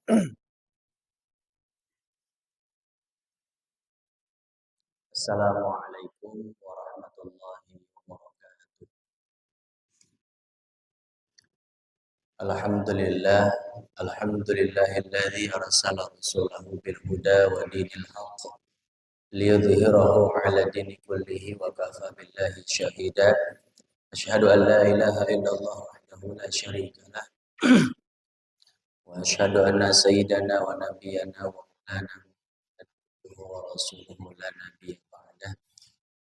Assalamualaikum warahmatullahi wabarakatuh. Alhamdulillah, alhamdulillahilladzi arsala rasulahu bil huda wa dinil haqq liyudhhirahu 'ala dini kullihi wa kafa billahi syahida. Asyhadu an la ilaha illallah wahdahu la syarika lah wa asyhadu anna sayyidana wa nabiyyana wa maulana abduhu wa rasuluhu la nabiyya ba'dah.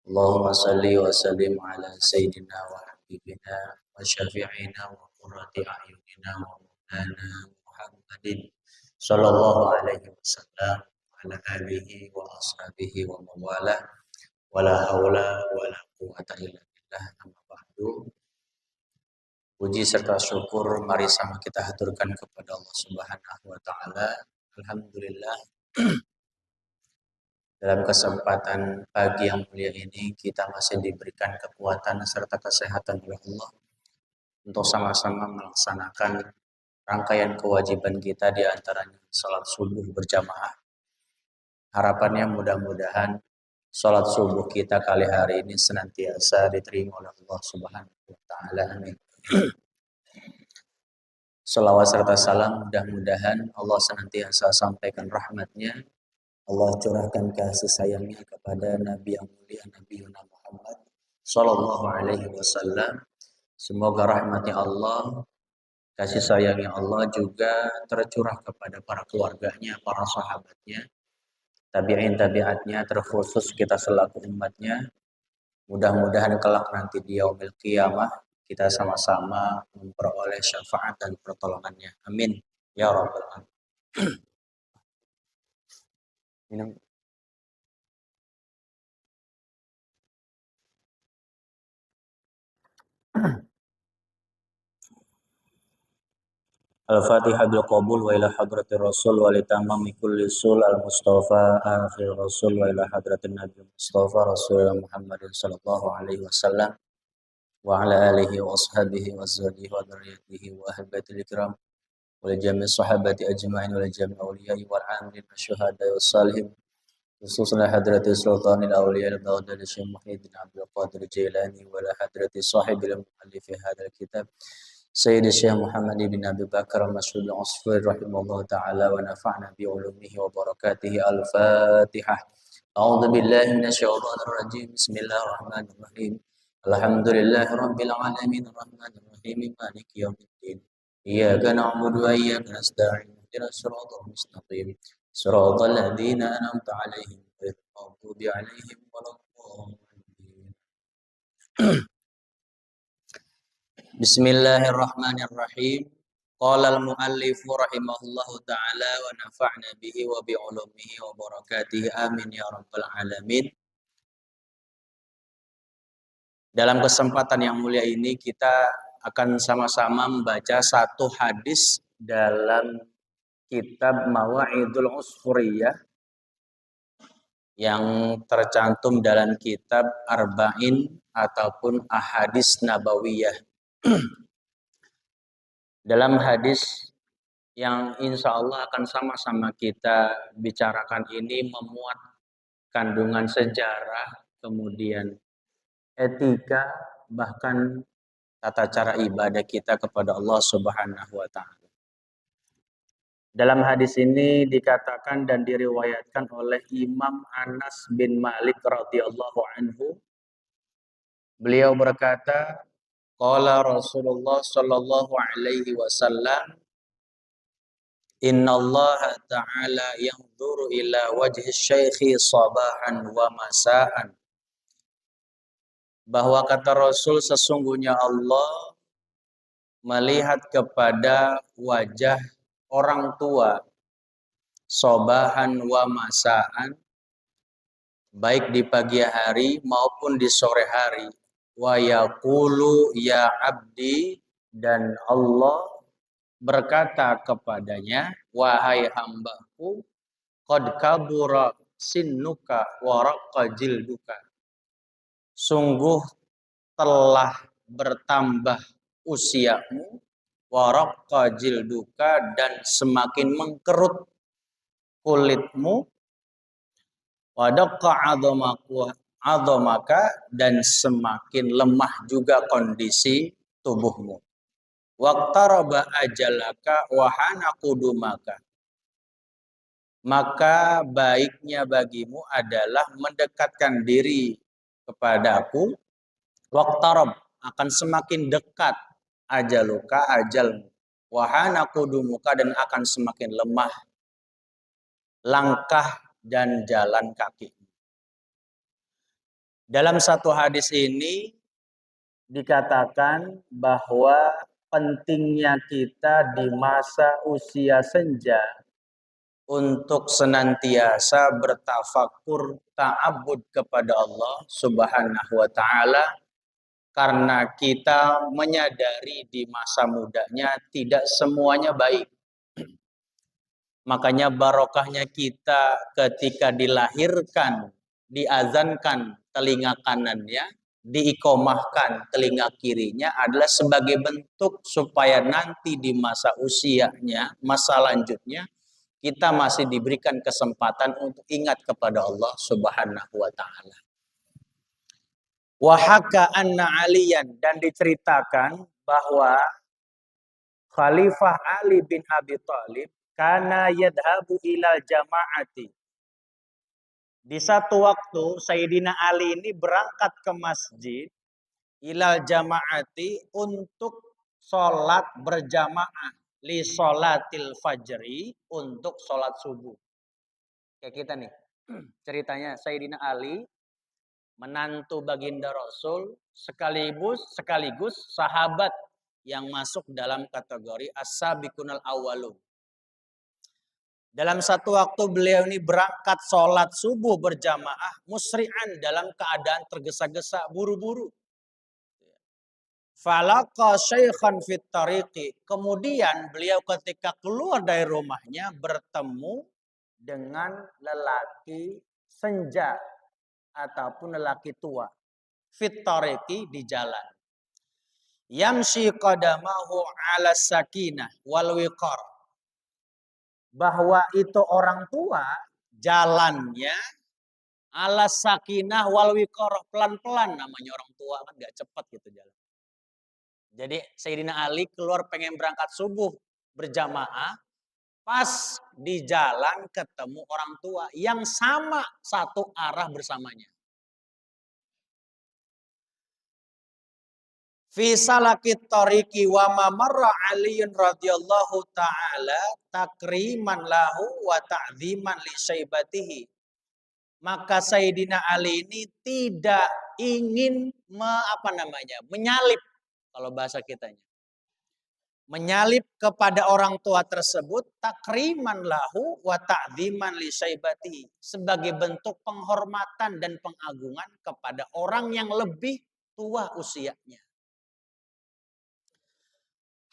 Allahumma salli wa sallim ala sayyidina wa habibina wa syafi'ina wa qurrati a'yunina wa maulana Muhammadin sallallahu alaihi wasallam wa ala alihi wa ashabihi wa mawalah wa la haula wa la quwata illa billah amma ba'du. Puji serta syukur mari sama kita haturkan kepada Allah Subhanahu wa taala. Alhamdulillah, dalam kesempatan pagi yang mulia ini kita masih diberikan kekuatan serta kesehatan oleh Allah untuk sama-sama melaksanakan rangkaian kewajiban kita, di antaranya salat subuh berjamaah. Harapannya mudah-mudahan salat subuh kita kali hari ini senantiasa diterima oleh Allah Subhanahu wa taala. Amin. Salawat serta salam mudah-mudahan Allah senantiasa sampaikan rahmatnya, Allah curahkan kasih sayangnya kepada Nabi yang mulia, Nabi Muhammad sallallahu alaihi wasallam. Semoga rahmatnya Allah, kasih sayangnya Allah juga tercurah kepada para keluarganya, para sahabatnya, tabi'in tabi'atnya, terkhusus kita selaku umatnya. Mudah-mudahan kelak nanti di yaumil qiyamah kita sama-sama memperoleh syafaat dan pertolongannya. Amin ya rabbal alamin. Minum. Al-Fatihah bil qabul wa ila hadratir Rasul wa li tamami kulli sul al-Mustafa akhir Rasul wa ila hadratin Nabi Mustafa Rasulullah Muhammadin sallallahu alaihi wasallam wa ala alihi wa ashabihi wa azwajihi wa dzurriyyatihi wa ahbatil kiram wa li jami' sahabati ajma'in wa li jami' awliya'i wal 'amilin wasyuhada'i was salihin khususnya hadrati sultanil awliya al-Baghdadi Syekh Muhyiddin Abdul Qadir Jailani wa la hadrati sahibil muallif hadzal kitab Sayyidi Syekh Muhammad bin Abi Bakar Mas'ud al-Asfari rahimahullah ta'ala wa nafa'na bi ulumihi wa barakatihi. Al-Fatihah. A'udzu billahi minasyaitonir rajim. Bismillahirrahmanirrahim. Alhamdulillahi rabbil alamin arrahmanir rahim maliki yaumiddin. Iyyaka na'budu wa iyyaka nasta'in. Ihdinas siratal mustaqim. Siratal ladzina an'amta 'alaihim ghairil maghdubi 'alaihim waladdallin. Bismillahirrahmanirrahim. Qala al-muallifu rahimahullahu ta'ala wa nafa'na bihi wa bi ulumihi wa barakatihi. Amin ya rabbal alamin. Dalam kesempatan yang mulia ini kita akan sama-sama membaca satu hadis dalam kitab Mawa'idul Usfuriyah yang tercantum dalam kitab Arba'in ataupun Ahadits Nabawiyah. Dalam hadis yang insya Allah akan sama-sama kita bicarakan ini memuat kandungan sejarah, kemudian etika, bahkan tata cara ibadah kita kepada Allah Subhanahu wa ta'ala. Dalam hadis ini dikatakan dan diriwayatkan oleh Imam Anas bin Malik radhiyallahu anhu. Beliau berkata, qala Rasulullah sallallahu alaihi wasallam, innallaha ta'ala yanzuru ila wajhi syaikhi sabahan wa masaan. Bahwa kata Rasul, sesungguhnya Allah melihat kepada wajah orang tua sabahan wa masaan, baik di pagi hari maupun di sore hari. Wa yaqulu ya abdi, dan Allah berkata kepadanya, wahai hambaku, qad kabura sinnuka wa raqqa jilduka. Sungguh telah bertambah usiamu, wa raqqa jilduka, dan semakin mengkerut kulitmu, wa daqqa 'adhamaka, dan semakin lemah juga kondisi tubuhmu. Waqtaraba ajalaka wa hana qudumaka. Maka baiknya bagimu adalah mendekatkan diri kepada aku. Waqtarab, akan semakin dekat ajaluka, ajalmu. Wa hana qudumuka, dan akan semakin lemah langkah dan jalan kaki. Dalam satu hadis ini dikatakan bahwa pentingnya kita di masa usia senja untuk senantiasa bertafakur, ta'abbud kepada Allah Subhanahu wa taala, karena kita menyadari di masa mudanya tidak semuanya baik. Makanya barokahnya kita ketika dilahirkan, diazankan telinga kanannya, diikomahkan telinga kirinya adalah sebagai bentuk supaya nanti di masa usianya, masa lanjutnya, kita masih diberikan kesempatan untuk ingat kepada Allah Subhanahu wa taala. Wa haka anna Aliyan, dan diceritakan bahwa Khalifah Ali bin Abi Thalib kana yadhabu ilal jama'ati. Di satu waktu Sayyidina Ali ini berangkat ke masjid ilal jama'ati untuk sholat berjamaah, li sholatil fajri, untuk sholat subuh. Kayak kita nih, ceritanya Sayyidina Ali, menantu baginda Rasul, sekaligus sahabat yang masuk dalam kategori as-sabiqunal awwalun. Dalam satu waktu beliau ini berangkat sholat subuh berjamaah, musri'an, dalam keadaan tergesa-gesa, buru-buru. Falaqa syaikhan fit tariqi. Kemudian beliau ketika keluar dari rumahnya bertemu dengan lelaki senja ataupun lelaki tua. Fit tariqi, di jalan. Yamshi qadamahu ala sakinah wal wiqar. Bahwa itu orang tua jalannya ala sakinah wal wiqar, pelan-pelan, namanya orang tua kan gak cepat gitu jalan. Jadi Sayyidina Ali keluar pengen berangkat subuh berjamaah, pas di jalan ketemu orang tua yang sama satu arah bersamanya. Fi salakit tariqi wa mamarra Aliun radhiyallahu ta'ala takriman lahu wa ta'ziman li syaibatihi. Maka Sayyidina Ali ini tidak ingin menyalip, kalau bahasa kitanya. Menyalip kepada orang tua tersebut, takriman lahu wa ta'ziman li syaibatihi, sebagai bentuk penghormatan dan pengagungan kepada orang yang lebih tua usianya.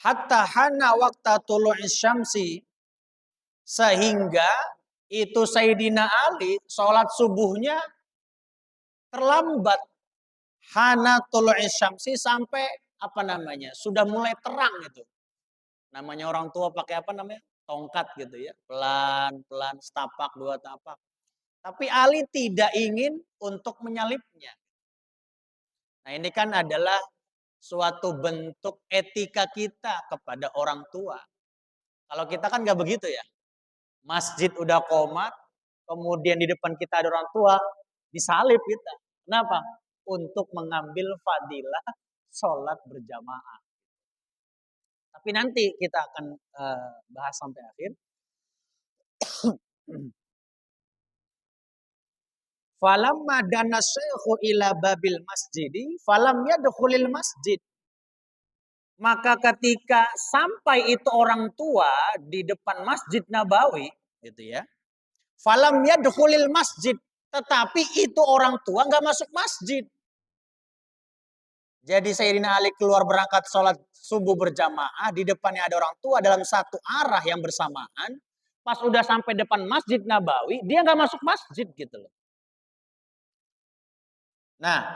Hatta hana waktu tulu'is syamsi, sehingga itu Sayyidina Ali sholat subuhnya terlambat. Hana tulu'is syamsi, sampai sudah mulai terang itu. Namanya orang tua pakai tongkat gitu ya, pelan-pelan, setapak, dua tapak. Tapi Ali tidak ingin untuk menyalipnya. Nah, ini kan adalah suatu bentuk etika kita kepada orang tua. Kalau kita kan nggak begitu ya. Masjid udah qomat, kemudian di depan kita ada orang tua, disalip kita. Kenapa? Untuk mengambil fadilah sholat berjamaah. Tapi nanti kita akan bahas sampai akhir. Falamma dana syekhu ila babil masjidi falam yadkhulil masjid. Maka ketika sampai itu orang tua di depan Masjid Nabawi gitu ya. Falam yadkhulil masjid, tetapi itu orang tua enggak masuk masjid. Jadi Sayyidina Ali keluar berangkat sholat subuh berjamaah, di depannya ada orang tua dalam satu arah yang bersamaan. Pas udah sampai depan Masjid Nabawi, dia enggak masuk masjid gitu loh. Nah,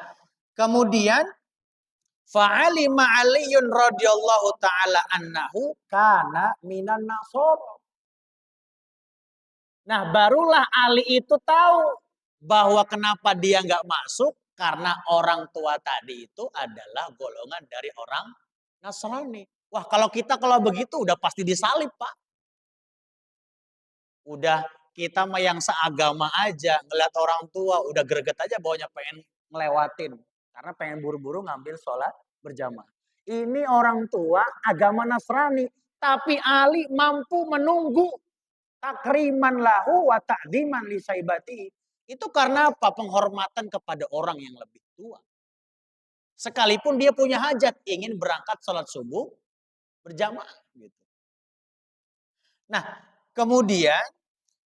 kemudian Fa'alima Aliyun radhiyallahu taala annahu kana minan nasara. Nah, barulah Ali itu tahu bahwa kenapa dia nggak masuk karena orang tua tadi itu adalah golongan dari orang Nasrani. Wah, kalau begitu udah pasti disalib, Pak. Udah kita mah yang seagama aja, ngeliat orang tua udah greget aja bawanya pengen ngelewatin karena pengen buru-buru ngambil sholat berjamaah. Ini orang tua agama Nasrani, tapi Ali mampu menunggu takriman lahu wa ta'diman li saibati. Itu karena apa? Penghormatan kepada orang yang lebih tua. Sekalipun dia punya hajat, ingin berangkat sholat subuh berjamaah. Gitu. Nah, kemudian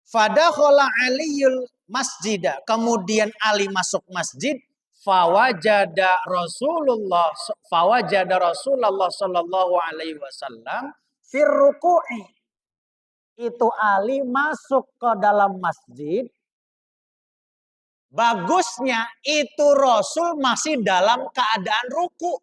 fadakhala Aliyul masjidah. Kemudian Ali masuk masjid. Fawajada Rasulullah sallallahu alaihi wasallam firruku'i. Itu Ali masuk ke dalam masjid. Bagusnya itu Rasul masih dalam keadaan ruku.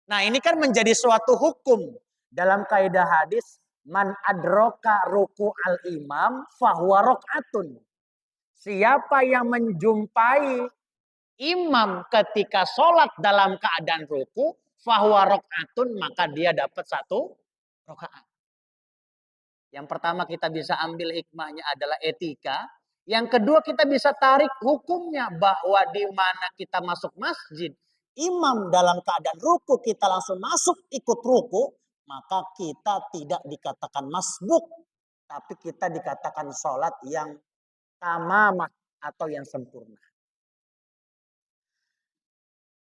Nah, ini kan menjadi suatu hukum dalam kaidah hadis, man adroka ruku al-imam fahuwa rok'atun. Siapa yang menjumpai imam ketika sholat dalam keadaan ruku, fahuwa rok'atun, maka dia dapat satu rokaat. Yang pertama kita bisa ambil hikmahnya adalah etika. Yang kedua kita bisa tarik hukumnya bahwa di mana kita masuk masjid, imam dalam keadaan ruku kita langsung masuk ikut ruku, maka kita tidak dikatakan masbuk, tapi kita dikatakan sholat yang tamamah atau yang sempurna.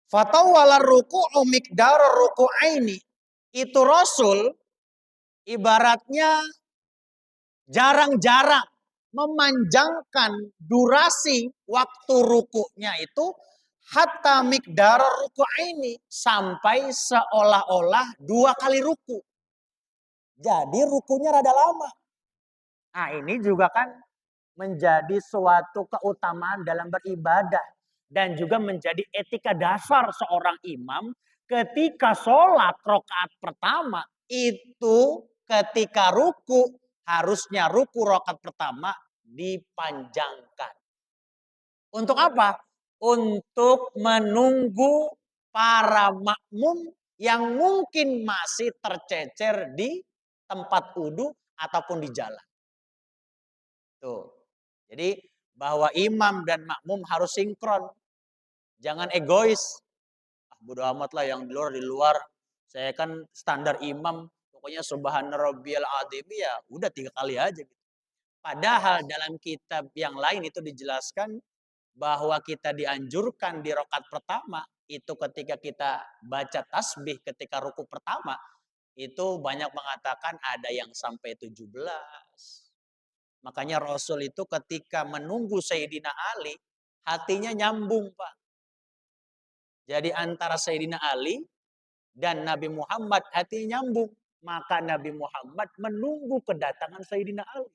Fatawala ruku'u miqdar ruku'aini. Itu Rasul ibaratnya jarang-jarang memanjangkan durasi waktu rukunya itu hatta miqdar ruku'aini, sampai seolah-olah 2 kali ruku. Jadi rukunya rada lama. Nah, ini juga kan menjadi suatu keutamaan dalam beribadah. Dan juga menjadi etika dasar seorang imam ketika sholat rakaat pertama itu ketika ruku harusnya ruku rakaat pertama dipanjangkan. Untuk apa? Untuk menunggu para makmum yang mungkin masih tercecer di tempat wudhu ataupun di jalan. Tuh. Jadi bahwa imam dan makmum harus sinkron. Jangan egois. Bodo amat lah yang di luar. Saya kan standar imam. Pokoknya subhana rabbiyal adzim ya udah 3 kali aja. Gitu. Padahal dalam kitab yang lain itu dijelaskan bahwa kita dianjurkan di rakaat pertama. Itu ketika kita baca tasbih ketika ruku pertama. Itu banyak mengatakan ada yang sampai 17. Makanya Rasul itu ketika menunggu Sayyidina Ali, hatinya nyambung, Pak. Jadi antara Sayyidina Ali dan Nabi Muhammad hatinya nyambung. Maka Nabi Muhammad menunggu kedatangan Sayyidina Ali.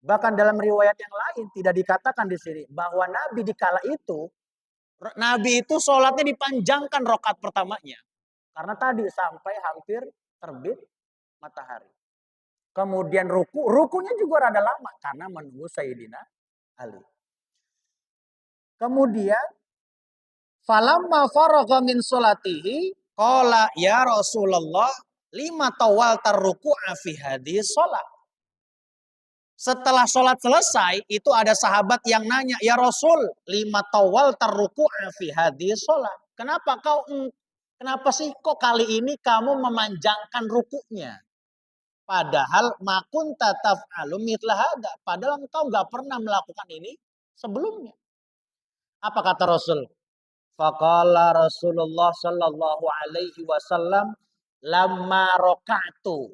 Bahkan dalam riwayat yang lain tidak dikatakan di sini bahwa Nabi di kala itu, Nabi itu sholatnya dipanjangkan rakaat pertamanya. Karena tadi sampai hampir terbit matahari. Kemudian rukunya juga rada lama karena menunggu Sayyidina Ali. Kemudian falamma faragha min sholatihi qala ya Rasulullah lima tawal tarruku'a fi hadhihi sholat. Setelah sholat selesai itu ada sahabat yang nanya, ya Rasul, lima tawal tarruku'a fi hadhihi sholat. Kenapa sih kok kali ini kamu memanjangkan rukunya? Padahal makun tataf alumit lahada. Padahal engkau nggak pernah melakukan ini sebelumnya. Apa kata Rasul? Faqala Rasulullah sallallahu alaihi wasallam lamma roka'tu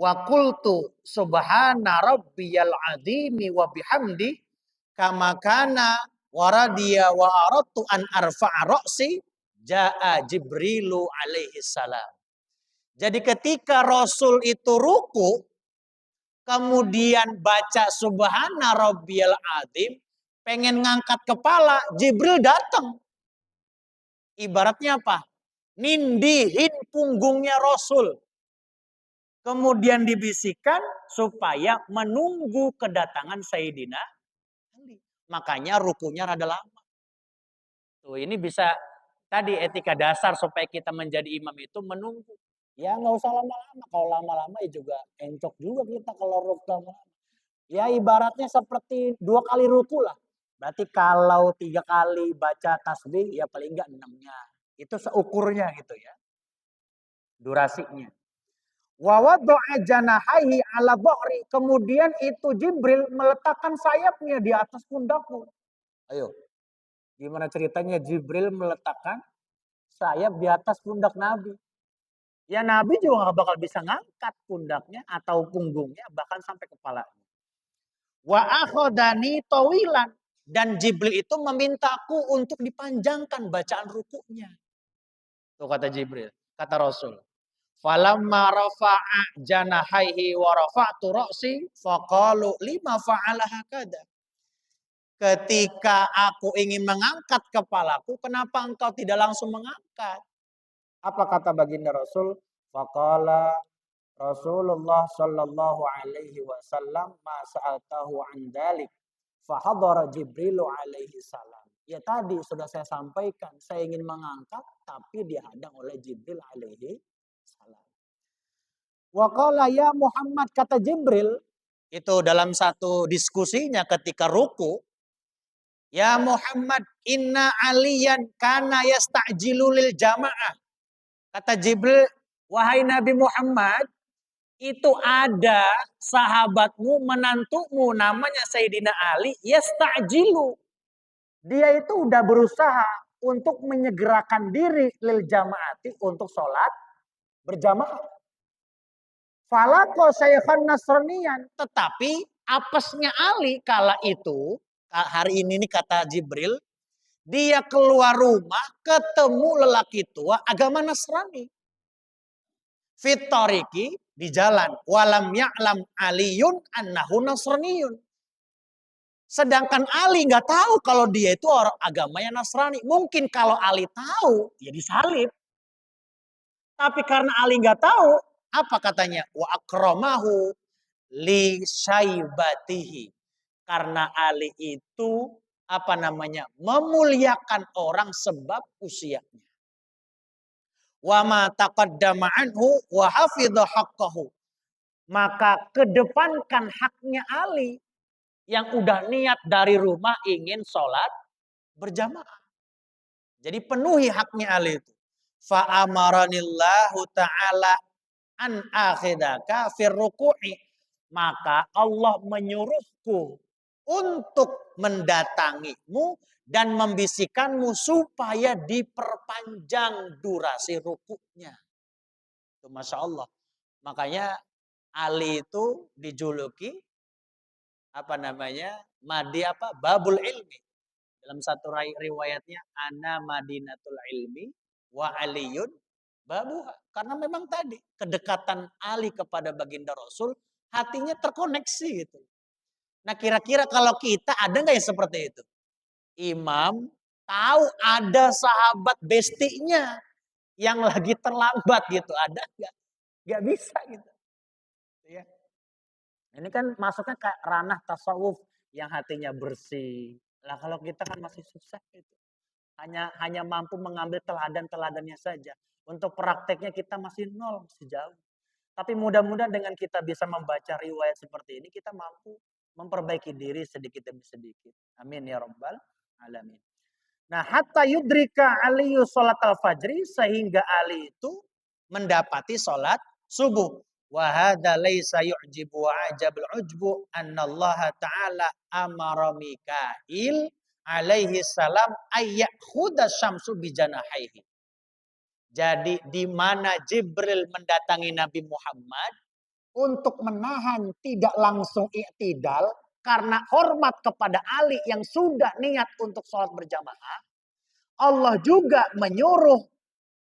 wa qultu subhana rabbiyal azimi wa bihamdi kama kana waradiya wa aradtu an arfa'a ra'si jaa Jibrilu alaihi salam. Jadi ketika Rasul itu ruku, kemudian baca subhana rabbiyal azim, pengen ngangkat kepala, Jibril datang. Ibaratnya apa? Nindihin punggungnya Rasul. Kemudian dibisikkan supaya menunggu kedatangan Sayyidina Ali. Makanya rukunya rada lama. Tuh, ini bisa tadi etika dasar supaya kita menjadi imam itu menunggu. Ya nggak usah lama-lama. Kalau lama-lama ya juga encok juga kita kalau ruku lama-lama. Ya ibaratnya seperti 2 kali ruku lah. Berarti kalau 3 kali baca tasbih ya paling enggak 6-nya. Itu seukurnya gitu ya. Durasinya. Wa wada'a janahaihi ala dhahri. Kemudian itu Jibril meletakkan sayapnya di atas pundakku. Ayo. Gimana ceritanya Jibril meletakkan sayap di atas pundak Nabi? Ya Nabi juga nggak bakal bisa ngangkat pundaknya atau punggungnya bahkan sampai kepalanya. Wa akhodani tawilan. Dan Jibril itu memintaku untuk dipanjangkan bacaan rukunya. Tuh kata Jibril, kata Rasul. Falamma rafa'a janahaihi wa rafa'tu ra'si faqalu lima fa'ala hakada. Ketika aku ingin mengangkat kepalaku, kenapa engkau tidak langsung mengangkat? Apa kata baginda Rasul? Faqala Rasulullah sallallahu alaihi wasallam ma sa'altahu an dalik. Fahadara Jibrilu alaihi salam. Ya tadi sudah saya sampaikan, saya ingin mengangkat tapi dihadang oleh Jibril alaihi salam. Wa qala ya Muhammad, kata Jibril itu dalam satu diskusinya ketika ruku, ya Muhammad inna aliyan kana yasta'jilu lil jamaah. Kata Jibril, wahai Nabi Muhammad, itu ada sahabatmu, menantumu namanya Sayyidina Ali, yasta'jilu. Dia itu udah berusaha untuk menyegerakan diri lil jamaati untuk sholat berjamaah. Falako Syaikhan Nasranian. Tetapi apesnya Ali kala itu, hari ini nih kata Jibril, dia keluar rumah ketemu lelaki tua agama Nasrani. Fitoriki di jalan. Walam ya'lam aliyun annahu nasraniyun. Sedangkan Ali nggak tahu kalau dia itu orang agamanya Nasrani. Mungkin kalau Ali tahu, ya disalib. Tapi karena Ali nggak tahu, apa katanya? Wa akramahu li syaibatihi. Karena Ali itu apa namanya? Memuliakan orang sebab usianya. Wa ma taqaddama anhu wa hafidha haqqahu. Maka kedepankan haknya Ali yang udah niat dari rumah ingin sholat berjamaah. Jadi penuhi haknya Ali itu. Fa'amaranillahu ta'ala an akhidaka firruku'i. Maka Allah menyuruhku untuk mendatangimu dan membisikkanmu supaya diperpanjang durasi rukuknya. Itu Masya Allah. Makanya Ali itu dijuluki apa namanya? Babul ilmi. Dalam satu riwayatnya ana madinatul ilmi wa aliyun babuha. Karena memang tadi kedekatan Ali kepada baginda Rasul, hatinya terkoneksi gitu. Nah kira-kira kalau kita ada nggak yang seperti itu? Imam tahu ada sahabat bestinya yang lagi terlambat gitu, ada nggak? Nggak bisa gitu. Ya. Ini kan masuknya kayak ranah tasawuf yang hatinya bersih. Lah kalau kita kan masih susah gitu. Hanya mampu mengambil teladan-teladannya saja. Untuk prakteknya kita masih nol, masih jauh. Tapi mudah-mudahan dengan kita bisa membaca riwayat seperti ini, kita mampu memperbaiki diri sedikit demi sedikit. Amin ya rabbal alamin. Nah, hatta yudrika aliyu sholat al-fajri, sehingga Ali itu mendapati sholat subuh. Wa hadza laisa yu'jibu wa ajabul ujbu annallaha ta'ala amara Mikail alaihi salam ayyakhuda syamsu bijanahaihi. Jadi di mana Jibril mendatangi Nabi Muhammad untuk menahan tidak langsung i'tidal karena hormat kepada Ali yang sudah niat untuk sholat berjamaah. Allah juga menyuruh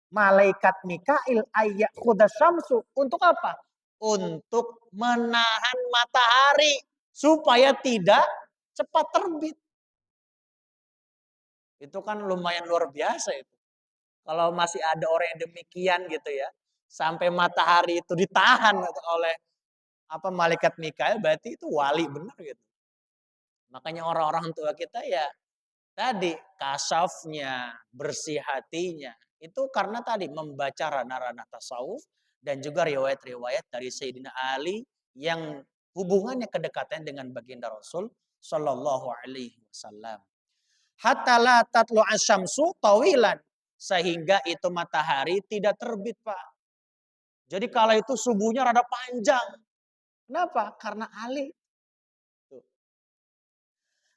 malaikat Mikail ayyakhuda syamsu untuk apa? Untuk menahan matahari supaya tidak cepat terbit. Itu kan lumayan luar biasa itu. Kalau masih ada orang yang demikian gitu ya, sampai matahari itu ditahan oleh malaikat Mikail, berarti itu wali benar gitu. Makanya orang-orang tua kita ya tadi kasafnya, bersih hatinya, itu karena tadi membaca rana-rana tasawuf dan juga riwayat-riwayat dari Sayyidina Ali yang hubungannya kedekatan dengan baginda Rasul Shallallahu Alaihi Wasallam. Hatta la tatlu asyamsu tawilan, sehingga itu matahari tidak terbit, Pak. Jadi kala itu subuhnya rada panjang. Kenapa? Karena Ali.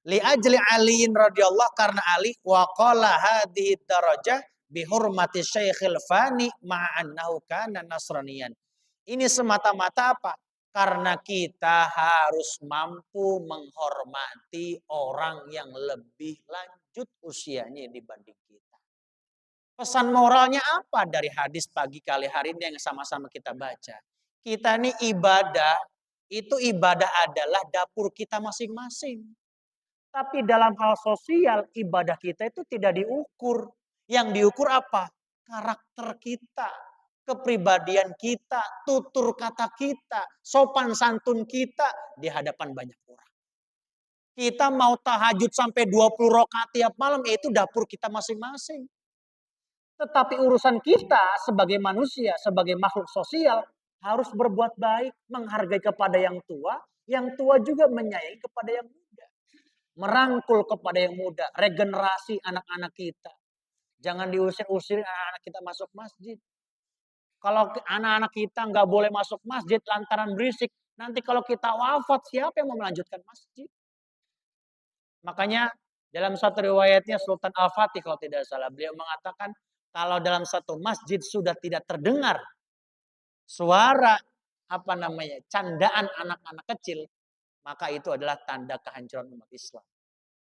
Li ajli aliin radhiyallahu, karena Ali wa qala hadhihi darajah bi hurmati syekhil fani ma'annahu kana nasraniyan. Ini semata-mata apa? Karena kita harus mampu menghormati orang yang lebih lanjut usianya dibanding kita. Pesan moralnya apa dari hadis pagi kali hari ini yang sama-sama kita baca? Kita ini ibadah, itu ibadah adalah dapur kita masing-masing. Tapi dalam hal sosial, ibadah kita itu tidak diukur. Yang diukur apa? Karakter kita, kepribadian kita, tutur kata kita, sopan santun kita di hadapan banyak orang. Kita mau tahajud sampai 20 rakaat tiap malam, itu dapur kita masing-masing. Tetapi urusan kita sebagai manusia, sebagai makhluk sosial, harus berbuat baik, menghargai kepada yang tua juga menyayangi kepada yang muda. Merangkul kepada yang muda, regenerasi anak-anak kita. Jangan diusir-usir anak-anak kita masuk masjid. Kalau anak-anak kita nggak boleh masuk masjid lantaran berisik, nanti kalau kita wafat, siapa yang mau melanjutkan masjid? Makanya dalam satu riwayatnya Sultan Al-Fatih kalau tidak salah, beliau mengatakan kalau dalam satu masjid sudah tidak terdengar suara candaan anak-anak kecil, maka itu adalah tanda kehancuran umat Islam.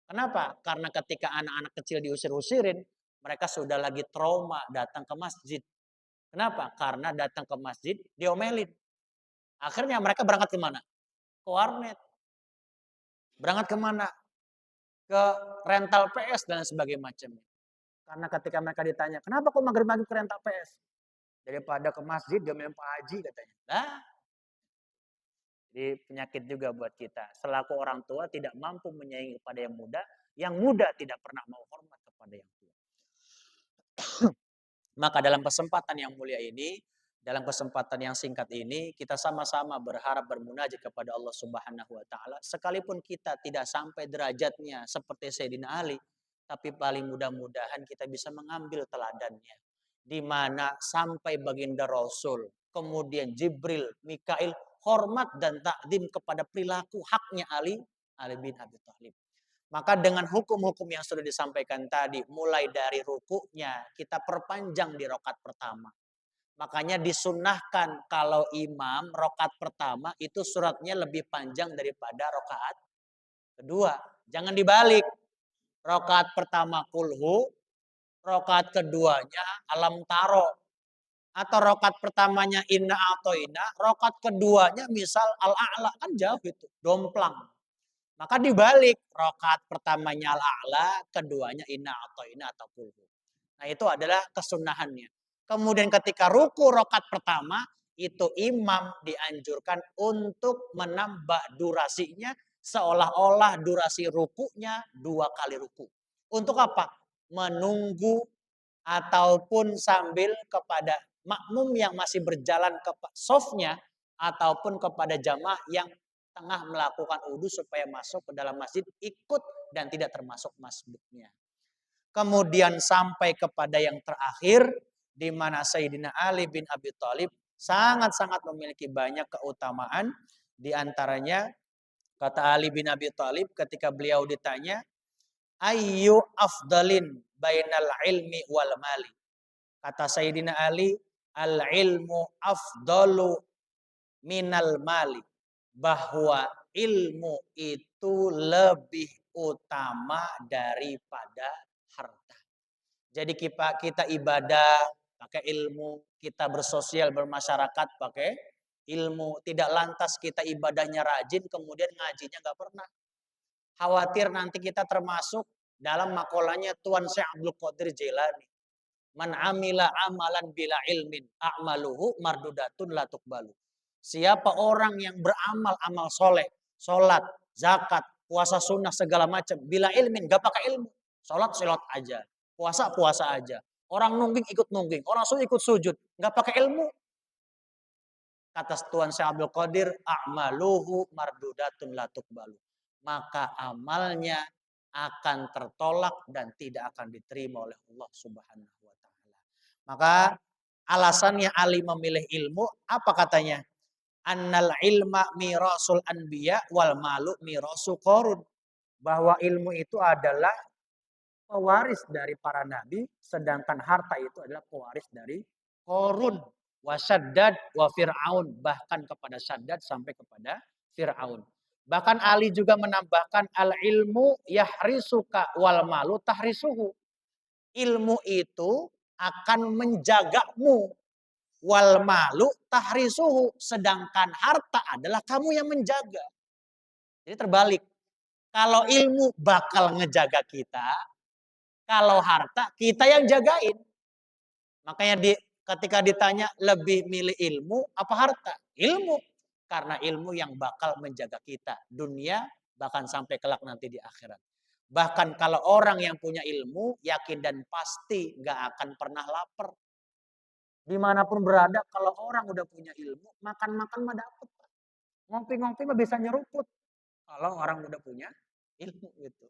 Kenapa? Karena ketika anak-anak kecil diusir-usirin, mereka sudah lagi trauma datang ke masjid. Kenapa? Karena datang ke masjid diomelin. Akhirnya mereka berangkat kemana? Ke warnet. Berangkat kemana? Ke rental PS dan sebagainya macamnya. Karena ketika mereka ditanya, kenapa kok maghrib-maghrib ke rental PS? Daripada ke masjid diomelin Pak Haji katanya. Nah, jadi penyakit juga buat kita. Selaku orang tua tidak mampu menyayangi kepada yang muda tidak pernah mau hormat kepada yang tua. Maka dalam kesempatan yang mulia ini, dalam kesempatan yang singkat ini, kita sama-sama berharap bermunajat kepada Allah Subhanahu wa taala. Sekalipun kita tidak sampai derajatnya seperti Sayyidina Ali, tapi paling mudah-mudahan kita bisa mengambil teladannya. Di mana sampai baginda Rasul, kemudian Jibril, Mikail, hormat dan takdim kepada perilaku haknya Ali bin Abi Thalib. Maka dengan hukum-hukum yang sudah disampaikan tadi, mulai dari rukuknya, kita perpanjang di rokat pertama. Makanya disunnahkan kalau imam rokat pertama itu suratnya lebih panjang daripada rokaat kedua. Jangan dibalik. Rokaat pertama kulhu, rokaat keduanya alam taro. Atau rokat pertamanya inna atau inna, rokat keduanya misal al-a'la, kan jauh itu, domplang. Maka dibalik, rokat pertamanya al-a'la, keduanya inna atau inna atau kulhu. Nah itu adalah kesunahannya. Kemudian ketika ruku rokat pertama, itu imam dianjurkan untuk menambah durasinya, seolah-olah durasi rukunya 2 kali ruku. Untuk apa? Menunggu ataupun sambil kepada makmum yang masih berjalan ke softnya ataupun kepada jamaah yang tengah melakukan wudhu supaya masuk ke dalam masjid ikut dan tidak termasuk masbuknya. Kemudian sampai kepada yang terakhir di mana Sayyidina Ali bin Abi Thalib sangat-sangat memiliki banyak keutamaan, di antaranya kata Ali bin Abi Thalib ketika beliau ditanya ayyu afdalin bainal ilmi wal mali. Kata Sayyidina Ali, al ilmu afdalu minal mali. Bahwa ilmu itu lebih utama daripada harta. Jadi kita ibadah pakai ilmu, kita bersosial bermasyarakat pakai ilmu. Tidak lantas kita ibadahnya rajin kemudian ngajinya nggak pernah. Khawatir nanti kita termasuk dalam makolahnya Tuan Syekh Abdul Qadir Jailani. Man amila amalan bila ilmin a'maluhu mardudatun la tuqbalu. Siapa orang yang beramal amal soleh, sholat, zakat, puasa sunnah segala macam, bila ilmin gak pakai ilmu, sholat aja, puasa aja, orang nungging ikut nungging, orang sujud ikut sujud, gak pakai ilmu. Kata Tuan Syekh Abdul Qadir, a'maluhu mardudatun la tuqbalu. Maka amalnya akan tertolak dan tidak akan diterima oleh Allah Subhanahu wa taala. Maka alasannya Ali memilih ilmu apa katanya? Annal ilma mirasul anbiya wal malu mirasu qarun. Bahwa ilmu itu adalah pewaris dari para nabi, sedangkan harta itu adalah pewaris dari Qarun, wa Syaddad, wa Fir'aun, bahkan kepada Syaddad sampai kepada Fir'aun. Bahkan Ali juga menambahkan al-ilmu yahrisuka wal malu tahrisuhu. Ilmu itu akan menjagamu, wal malu tahrisuhu, sedangkan harta adalah kamu yang menjaga. Jadi terbalik. Kalau ilmu bakal ngejaga kita, kalau harta kita yang jagain. Makanya ketika ditanya lebih milih ilmu apa harta? Ilmu. Karena ilmu yang bakal menjaga kita. Dunia bahkan sampai kelak nanti di akhirat. Bahkan kalau orang yang punya ilmu yakin dan pasti gak akan pernah lapar. Dimanapun berada kalau orang udah punya ilmu makan-makan mah dapet. Ngopi-ngopi mah bisa nyeruput. Kalau orang udah punya ilmu gitu.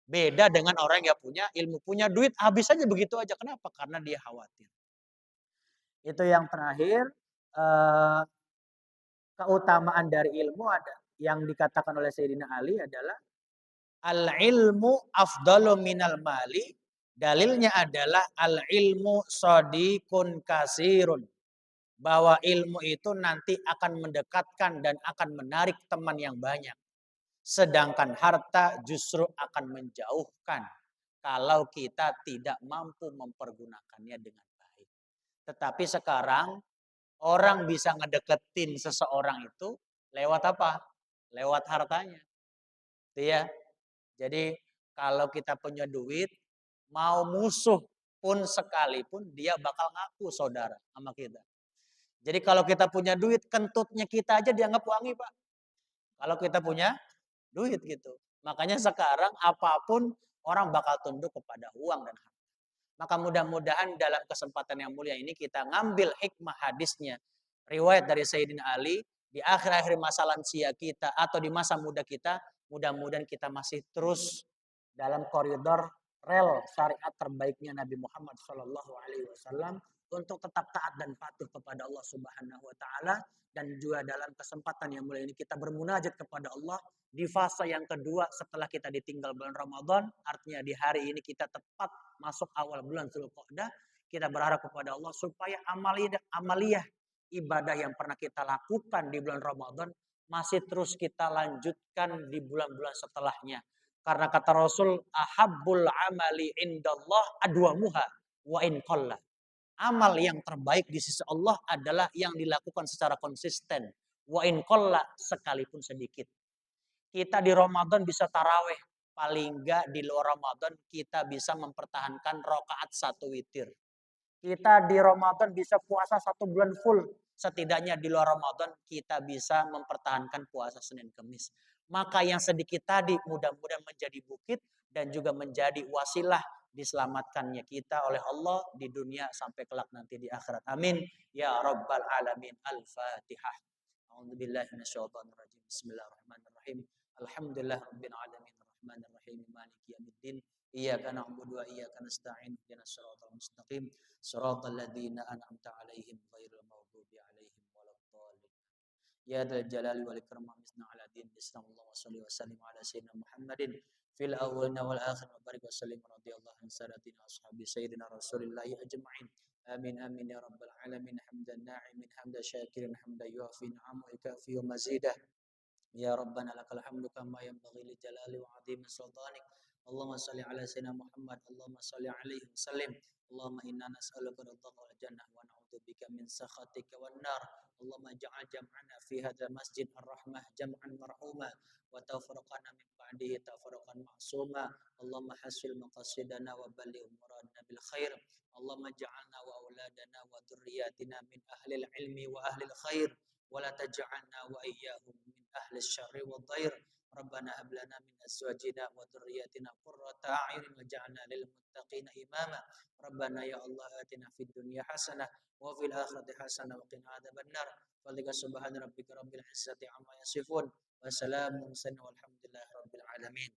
Beda dengan orang yang punya ilmu, punya duit habis aja begitu aja. Kenapa? Karena dia khawatir. Itu yang terakhir, keutamaan dari ilmu ada yang dikatakan oleh Sayyidina Ali adalah al-ilmu afdalu minal mali. Dalilnya adalah al-ilmu shadiqun kasirun. Bahwa ilmu itu nanti akan mendekatkan dan akan menarik teman yang banyak. Sedangkan harta justru akan menjauhkan kalau kita tidak mampu mempergunakannya dengan baik. Tetapi sekarang orang bisa ngedeketin seseorang itu lewat apa? Lewat hartanya. Itu ya. Jadi kalau kita punya duit, mau musuh pun sekalipun dia bakal ngaku saudara sama kita. Jadi kalau kita punya duit, kentutnya kita aja dianggap wangi, Pak. Kalau kita punya duit gitu. Makanya sekarang apapun orang bakal tunduk kepada uang dan harta. Maka mudah-mudahan dalam kesempatan yang mulia ini kita ngambil hikmah hadisnya. Riwayat dari Sayyidina Ali di akhir-akhir masa lansia kita atau di masa muda kita. Mudah-mudahan kita masih terus dalam koridor rel syariat terbaiknya Nabi Muhammad SAW untuk tetap taat dan patuh kepada Allah Subhanahu Wa Taala. Dan juga dalam kesempatan yang mulia ini kita bermunajat kepada Allah di fase yang kedua setelah kita ditinggal bulan Ramadan. Artinya di hari ini kita tepat masuk awal bulan Dzulqa'dah. Kita berharap kepada Allah supaya amaliyah ibadah yang pernah kita lakukan di bulan Ramadan masih terus kita lanjutkan di bulan-bulan setelahnya. Karena kata Rasul, ahabbul amali indallah adwamuha wa in qalla. Amal yang terbaik di sisi Allah adalah yang dilakukan secara konsisten. Wa in qalla, sekalipun sedikit. Kita di Ramadan bisa taraweh. Paling enggak di luar Ramadan kita bisa mempertahankan rakaat 1 witir. Kita di Ramadan bisa puasa 1 bulan full. Setidaknya di luar Ramadan kita bisa mempertahankan puasa Senin Kemis. Maka yang sedikit tadi mudah-mudahan menjadi bukit dan juga menjadi wasilah diselamatkannya kita oleh Allah di dunia sampai kelak nanti di akhirat. Amin. Ya Rabbal Alamin. Al-Fatihah. A'udzubillahi minasyaitonirrajim. Bismillahirrahmanirrahim. Alhamdulillah Rabbil Alamin. Ar-Rahmanirrahim. Maliki yaumiddin. Iyyaka na'budu wa iyyaka nasta'in. Ihdinas siratal mustaqim. Siratal ladzina an'amta 'alaihim ghairil maghdubi 'alaihim waladdallin. Ya dzal jalali wal ikram misna ala din Bismillah wa shalli wa sallim ala sayyidina Muhammadin fil awwalina wal akhirin wa barik wa sallim radhiyallahu an sadatina ashabi sayyidina Rasulillah ajma'in. Amin amin ya rabbal alamin. Hamdan na'imin hamdan syakirin hamdan yuafi ni'amahu wa yukafi mazidah. Ya Rabbana lakal hamdu kama yanbaghi li jalali wa 'azimi sultanik. Allahumma shalli ala sayyidina Muhammad. Allahumma shalli alaihi wa sallim. Allahumma inna nas'aluka ridha wal jannah wa na'udzu bika min sakhatika wan nar. Allahumma ja'al jam'ana fi hadzal masjid ar-rahmah jam'an marhuma wa tafraqana min ba'dihi tafraqan ma'suma. Allahumma hasil maqasidana wa balligh muradana bil khair. Allahumma ja'alna wa auladana wa dhurriyyatina min ahli al-ilmi wa ahli al-khair wa la taj'alna wa iyyahum min ahli asy-syarri wad dhair. Rabbana hab lana min azwajina wa dhurriyyatina qurrata a'yun waj'alna lil muttaqina imama. Rabbana ya Allah atina fid dunya hasanah wa fil akhirati hasanah wa qina adzabannar. Fadlika subhana rabbika rabbil izzati amma yasifun wa salamun walhamdulillahi rabbil alamin.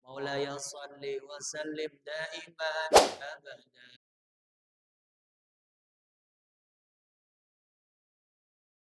Maulaya salli wa sallim daiman abada